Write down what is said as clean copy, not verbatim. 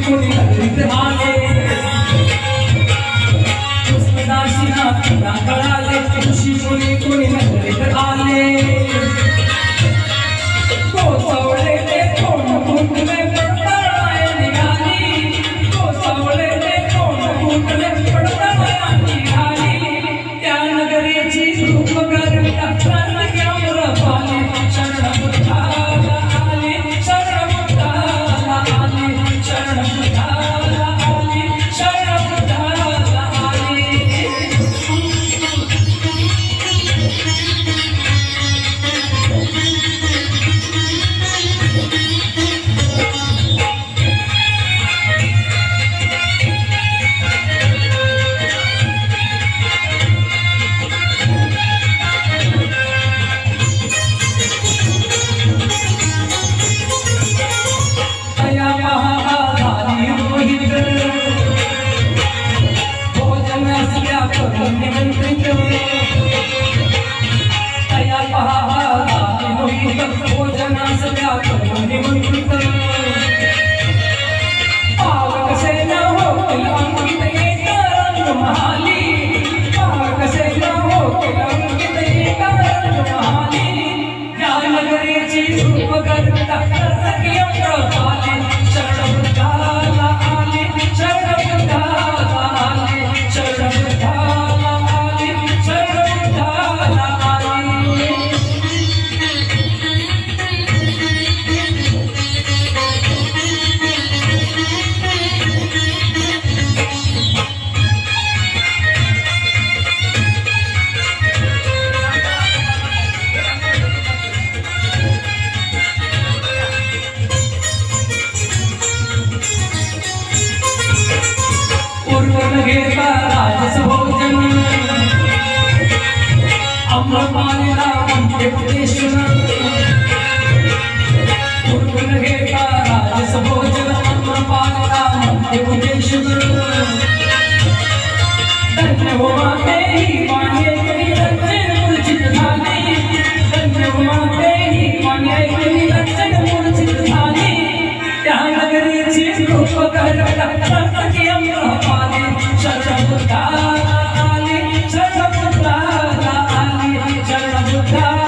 कोणी नगरीत आले पुष्पदासीना कळाले ऋषी कोणी कोणी नगरीत आले कोसवले ते कोण कुंडले पडताळाय निघाली कोसवले ते कोण कुंडले पडताळाय निघाली त्या नगरीची रूप करता क्रांती अमृपाली शरण बुद्धाला आली शरण बुद्धाला आली शरण बुद्धाला आली शरण बुद्धाला आली अमृपालीला उपदेशन उरकून घेता राजस भोजन अमृपालीला उपदेशन धन्य हो माते ही मान्य केली रंजन मूर्छित झाली धन्य हो माते ही मान्य केली रंजन मूर्छित झाली त्या नगरीची रूप करता क्रांती अमृपाली शरण बुद्धाला आली शरण बुद्धाला आली शरण बुद्धाला